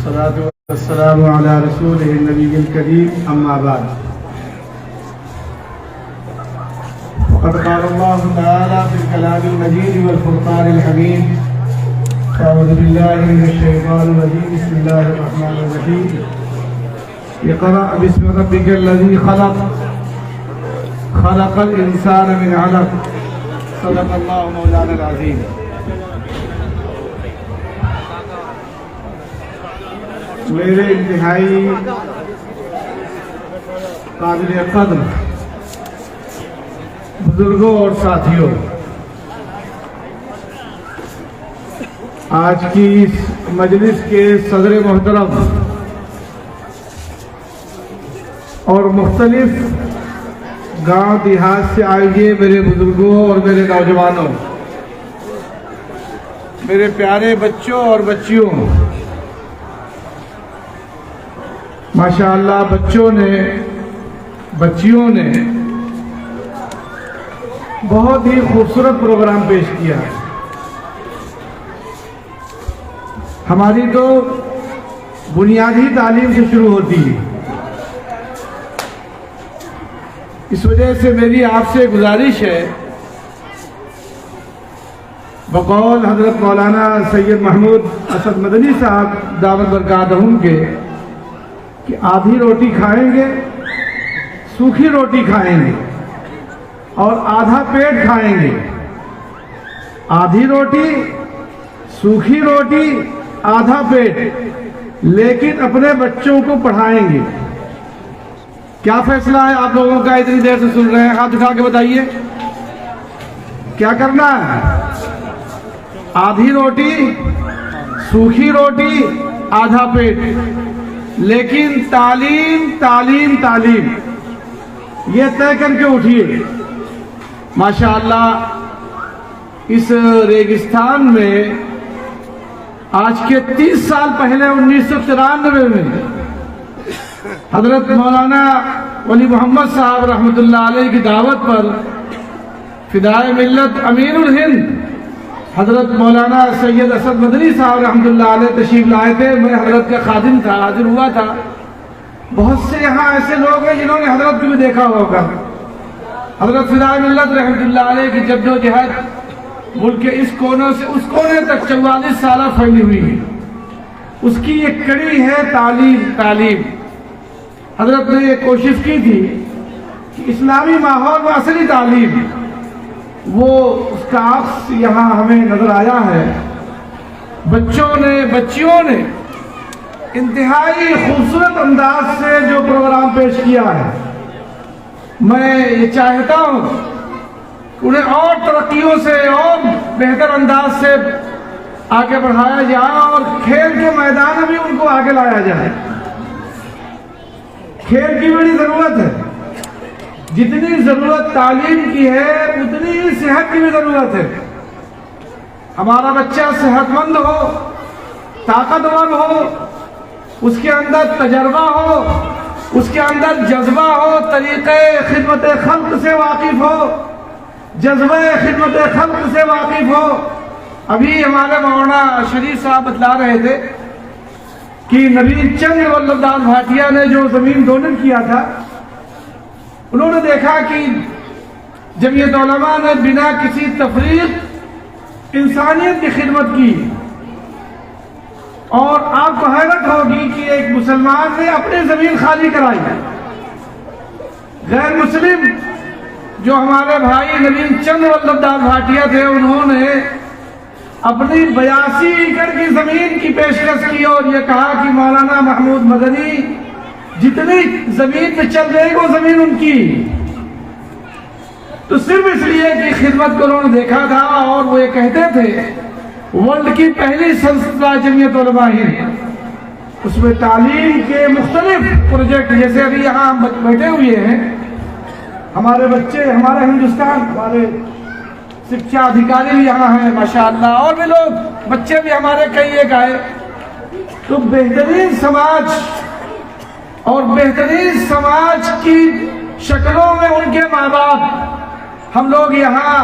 والصلاة والسلام على رسوله النبي الكريم أما بعد وقد قال الله تعالى في الكلام المجيد والفرقان الحميد أعوذ بالله من الشيطان الرجيم بسم الله الرحمن الرحيم اقرأ باسم ربك الذي خلق خلق الإنسان من علق صدق الله مولانا العظيم. میرے انتہائی قابل قدر بزرگوں اور ساتھیوں، آج کی اس مجلس کے صدر محترم اور مختلف گاؤں دیہات سے آئے ہوئے میرے بزرگوں اور میرے نوجوانوں، میرے پیارے بچوں اور بچیوں، ماشاءاللہ بچیوں نے بہت ہی خوبصورت پروگرام پیش کیا ہے. ہماری تو بنیادی تعلیم سے شروع ہوتی ہے، اس وجہ سے میری آپ سے گزارش ہے بقول حضرت مولانا سید محمود اسد مدنی صاحب دعوت برکاتہم کے کہ آدھی روٹی کھائیں گے، سوکھی روٹی کھائیں گے اور آدھا پیٹ کھائیں گے. آدھی روٹی، سوکھی روٹی، آدھا پیٹ، لیکن اپنے بچوں کو پڑھائیں گے. کیا فیصلہ ہے آپ لوگوں کا؟ اتنی دیر سے سن رہے ہیں، ہاتھ اٹھا کے بتائیے کیا کرنا ہے. آدھی روٹی، سوکھی روٹی، آدھا پیٹ، لیکن تعلیم تعلیم تعلیم، یہ طے کر کے اٹھیے. ماشاءاللہ اس ریگستان میں آج کے 30 سال پہلے 1994 میں حضرت مولانا ولی محمد صاحب رحمۃ اللہ علیہ کی دعوت پر فدائے ملت امیر الہند حضرت مولانا سید اسد مدنی صاحب رحمۃ اللہ علیہ تشریف لائے تھے. میں حضرت کا خادم تھا، حاضر ہوا تھا. بہت سے یہاں ایسے لوگ ہیں جنہوں نے حضرت کو بھی دیکھا ہوگا. حضرت فدائے ملت رحمۃ اللہ علیہ کی جدوجہد ملک کے اس کونے سے اس کونے تک 44 سالہ پھیلی ہوئی ہے. اس کی ایک کڑی ہے تعلیم تعلیم. حضرت نے یہ کوشش کی تھی کہ اسلامی ماحول میں اصلی تعلیم، وہ اس کا عکس یہاں ہمیں نظر آیا ہے. بچیوں نے انتہائی خوبصورت انداز سے جو پروگرام پیش کیا ہے، میں یہ چاہتا ہوں کہ انہیں اور ترقیوں سے اور بہتر انداز سے آگے بڑھایا جائے اور کھیل کے میدان میں بھی ان کو آگے لایا جائے. کھیل کی بڑی ضرورت ہے. جتنی ضرورت تعلیم کی ہے اتنی ہی صحت کی بھی ضرورت ہے. ہمارا بچہ صحت مند ہو، طاقتور ہو، اس کے اندر تجربہ ہو، اس کے اندر جذبہ ہو، طریقے خدمت خلق سے واقف ہو، جذبہ خدمت خلق سے واقف ہو. ابھی ہمارے مولانا شریف صاحب بتلا رہے تھے کہ نوین چند ولبھ داس بھاٹیا نے جو زمین ڈونیٹ کیا تھا، انہوں نے دیکھا کہ جمعیت علماء نے بنا کسی تفریق انسانیت کی خدمت کی. اور آپ کو حیرت ہوگی کہ ایک مسلمان نے اپنی زمین خالی کرائی. غیر مسلم جو ہمارے بھائی نوین چند ولبھ داس بھاٹیا تھے، انہوں نے اپنی 82 ایکڑ کی زمین کی پیشکش کی اور یہ کہا کہ مولانا محمود مدنی جتنی زمین پہ چل رہے وہ زمین ان کی. تو صرف اس لیے کہ خدمت کو انہوں نے دیکھا تھا. اور وہ یہ کہتے تھے ورلڈ کی پہلی سنستھا جمعیت علماء ہند، اس میں تعلیم کے مختلف پروجیکٹ، جیسے ابھی یہاں ہم بیٹھے ہوئے ہیں، ہمارے بچے، ہمارا ہندوستان، ہمارے شکشا ادھیکاری بھی یہاں ہیں ماشاءاللہ، اور بھی لوگ، بچے بھی ہمارے کئی ایک آئے. تو بہترین سماج اور بہترین سماج کی شکلوں میں ان کے ماں باپ، ہم لوگ یہاں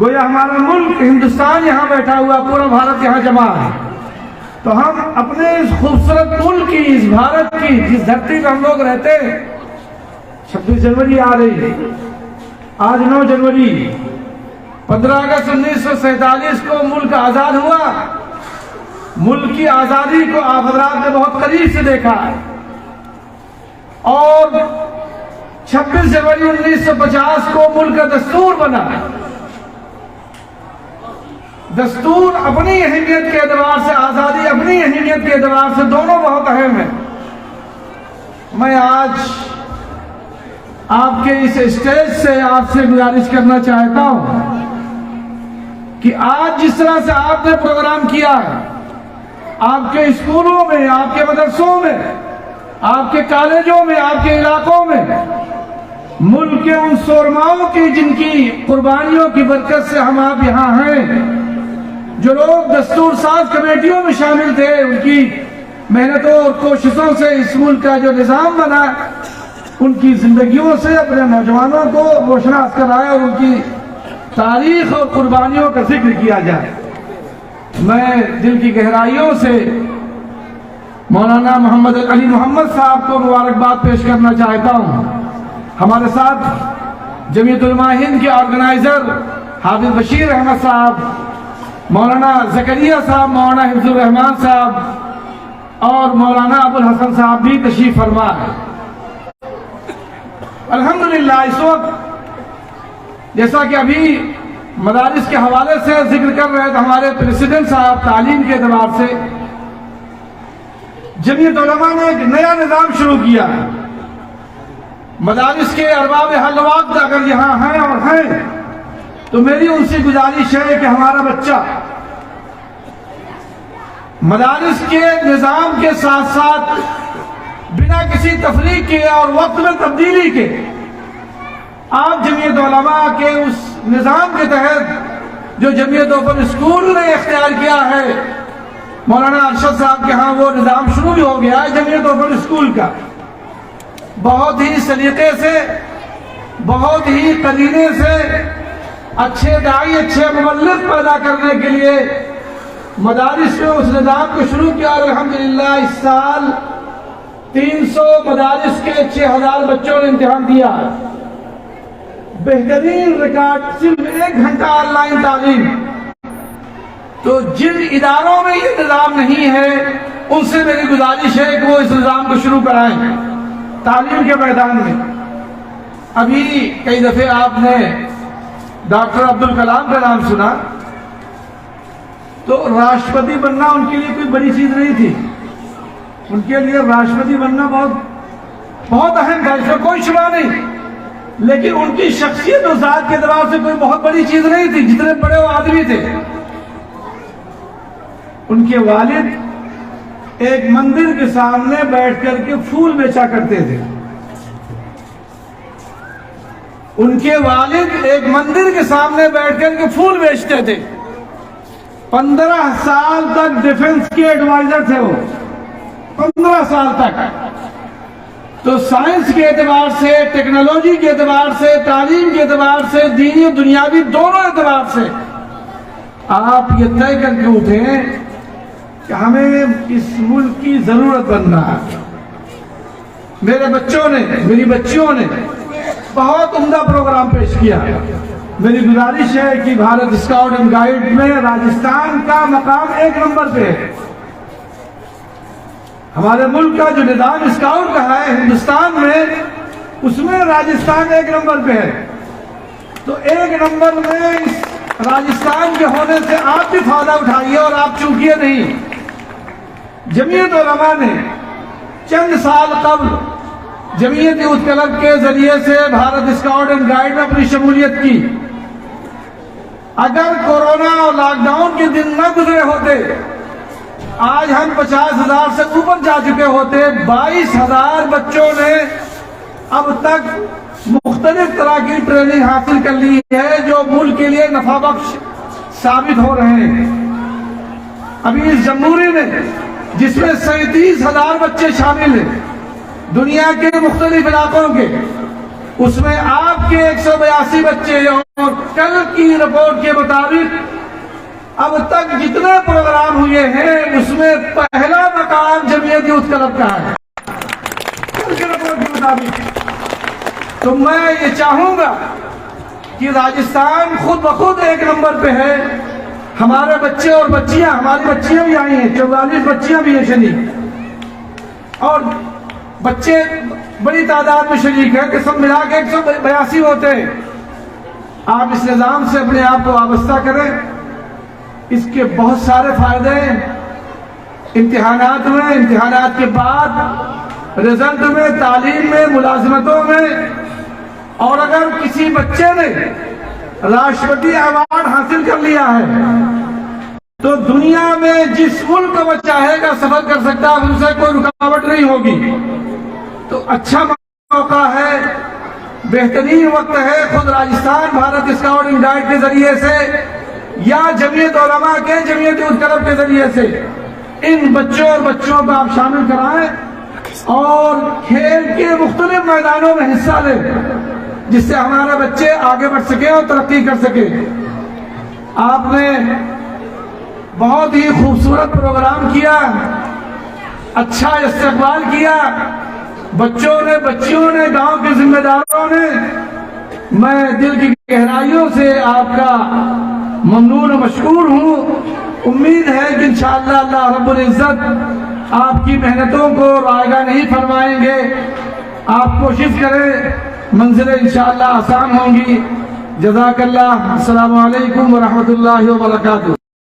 گویا ہمارا ملک ہندوستان یہاں بیٹھا ہوا، پورا بھارت یہاں جمع ہے. تو ہم اپنے اس خوبصورت ملک کی، اس بھارت کی، جس دھرتی پہ ہم لوگ رہتے ہیں، 26 جنوری آ رہی ہے، آج 9 جنوری، 15 اگست 1947 کو ملک آزاد ہوا۔ ملک کی آزادی کو آپ حضرات نے بہت قریب سے دیکھا ہے، اور 26 جنوری 1950 کو ملک کا دستور بنا۔ دستور اپنی اہمیت کے اعتبار سے، آزادی اپنی اہمیت کے اعتبار سے، دونوں بہت اہم ہیں۔ میں آج آپ کے اس اسٹیج سے آپ سے گزارش کرنا چاہتا ہوں کہ آج جس طرح سے آپ نے پروگرام کیا ہے، آپ کے اسکولوں میں، آپ کے مدرسوں میں، آپ کے کالجوں میں، آپ کے علاقوں میں، ملک کے ان سورماؤں کی جن کی قربانیوں کی برکت سے ہم آپ یہاں ہیں، جو لوگ دستور ساز کمیٹیوں میں شامل تھے، ان کی محنتوں اور کوششوں سے اس ملک کا جو نظام بنا، ان کی زندگیوں سے اپنے نوجوانوں کو روشناس کرائے اور ان کی تاریخ اور قربانیوں کا ذکر کیا جائے۔ میں دل کی گہرائیوں سے مولانا محمد علی محمد صاحب کو مبارکباد پیش کرنا چاہتا ہوں۔ ہمارے ساتھ جمعیت علماء ہند کے آرگنائزر حافظ بشیر احمد صاحب، مولانا زکریا صاحب، مولانا حفظ الرحمان صاحب اور مولانا ابو الحسن صاحب بھی تشریف فرما ہے۔ الحمدللہ اس وقت جیسا کہ ابھی مدارس کے حوالے سے ذکر کر رہے تھے ہمارے پریزیڈنٹ صاحب، تعلیم کے اعتبار سے جمعیت علماء نے ایک نیا نظام شروع کیا۔ مدارس کے ارباب حل وقت اگر یہاں ہیں اور ہیں تو میری ان سے گزارش ہے کہ ہمارا بچہ مدارس کے نظام کے ساتھ ساتھ بنا کسی تفریق کے اور وقت میں تبدیلی کے آپ جمعیت علماء کے اس نظام کے تحت جو جمعیت اوپن اسکول نے اختیار کیا ہے، مولانا ارشد صاحب کے ہاں وہ نظام شروع بھی ہو گیا ہے جمعیت اوپن اسکول کا، بہت ہی سلیقے سے، بہت ہی قرینے سے اچھے داعی، اچھے مبلغ پیدا کرنے کے لیے مدارس میں اس نظام کو شروع کیا۔ اور الحمدللہ اس سال 300 مدارس کے 6000 بچوں نے امتحان دیا، بہترین ریکارڈ، صرف 1 گھنٹہ آن لائن تعلیم۔ تو جن اداروں میں یہ نظام نہیں ہے ان سے میری گزارش ہے کہ وہ اس نظام کو شروع کرائیں تعلیم کے میدان میں۔ ابھی کئی دفعے آپ نے ڈاکٹر عبدالکلام کا نام سنا، تو راشٹرپتی بننا ان کے لیے کوئی بڑی چیز نہیں تھی، ان کے لیے راشٹرپتی بننا بہت اہم تھا، اس میں کوئی شبہ نہیں، لیکن ان کی شخصیت و ذات کے اعتبار سے کوئی بہت بڑی چیز نہیں تھی، جتنے بڑے وہ آدمی تھے۔ ان کے والد ایک مندر کے سامنے بیٹھ کر کے پھول بیچا کرتے تھے، ان کے والد ایک مندر کے سامنے بیٹھ کر کے پھول بیچتے تھے۔ 15 سال تک ڈیفنس کے ایڈوائزر تھے وہ، 15 سال تک۔ تو سائنس کے اعتبار سے، ٹیکنالوجی کے اعتبار سے، تعلیم کے اعتبار سے، دینی و دنیاوی دونوں اعتبار سے آپ یہ طے کر کے اٹھیں کہ ہمیں اس ملک کی ضرورت بن رہا ہے۔ میرے بچوں نے، میری بچیوں نے بہت عمدہ پروگرام پیش کیا۔ میری گزارش ہے کہ بھارت اسکاؤٹ اینڈ گائیڈ میں راجستھان کا مقام 1 نمبر پہ ہے۔ ہمارے ملک کا جو نظام اسکاؤٹ کا ہے ہندوستان میں، اس میں راجستھان 1 نمبر پہ ہے۔ تو 1 نمبر میں اس راجستھان کے ہونے سے آپ بھی فائدہ اٹھائیے اور آپ چوکیے نہیں۔ جمعیت علماء نے چند سال قبل جمعیت یوتھ کلب کے ذریعے سے بھارت اسکاؤٹ اینڈ گائیڈ میں اپنی شمولیت کی۔ اگر کورونا اور لاک ڈاؤن کے دن نہ گزرے ہوتے، آج ہم 50,000 سے اوپر جا چکے ہوتے۔ 22,000 بچوں نے اب تک مختلف طرح کی ٹریننگ حاصل کر لی ہے جو ملک کے لیے نفع بخش ثابت ہو رہے ہیں۔ ابھی اس جمہوری میں جس میں 37,000 بچے شامل ہیں دنیا کے مختلف علاقوں کے، اس میں آپ کے 182 بچے، اور کل کی رپورٹ کے مطابق اب تک جتنے پروگرام ہوئے ہیں اس میں پہلا مقام جمعیت یوتھ کلب کا ہے اس کے رپورٹ کے مطابق۔ تو میں یہ چاہوں گا کہ راجستھان خود بخود ایک نمبر پہ ہے، ہمارے بچے اور بچیاں، ہماری بچیاں بھی آئی ہیں، 44 بچیاں بھی ہیں شریک، اور بچے بڑی تعداد میں شریک ہیں کہ سب ملا کے 182 ہوتے ہیں۔ آپ اس نظام سے اپنے آپ کو وابستہ کریں، اس کے بہت سارے فائدے ہیں، امتحانات میں، امتحانات کے بعد رزلٹ میں، تعلیم میں، ملازمتوں میں، اور اگر کسی بچے نے راشٹرپتی ایوارڈ حاصل کر لیا ہے تو دنیا میں جس ملک وہ چاہے گا سفر کر سکتا ہے، ان سے کوئی رکاوٹ نہیں ہوگی۔ تو اچھا موقع ہے، بہترین وقت ہے، خود Rajasthan Bharat scout and guide کے ذریعے سے یا جمعیت علماء کے جمعیت یوتھ کلب کے ذریعے سے ان بچوں اور بچوں کو آپ شامل کرائیں اور کھیل کے مختلف میدانوں میں حصہ لیں، جس سے ہمارے بچے آگے بڑھ سکیں اور ترقی کر سکیں۔ آپ نے بہت ہی خوبصورت پروگرام کیا، اچھا استقبال کیا، بچوں نے، بچیوں نے، گاؤں کے ذمہ داروں نے۔ میں دل کی گہرائیوں سے آپ کا ممنون و مشکور ہوں۔ امید ہے کہ انشاءاللہ اللہ رب العزت آپ کی محنتوں کو رائگاں نہیں فرمائیں گے۔ آپ کوشش کریں، منزلیں انشاءاللہ آسان ہوں گی۔ جزاک اللہ۔ السلام علیکم ورحمۃ اللہ وبرکاتہ۔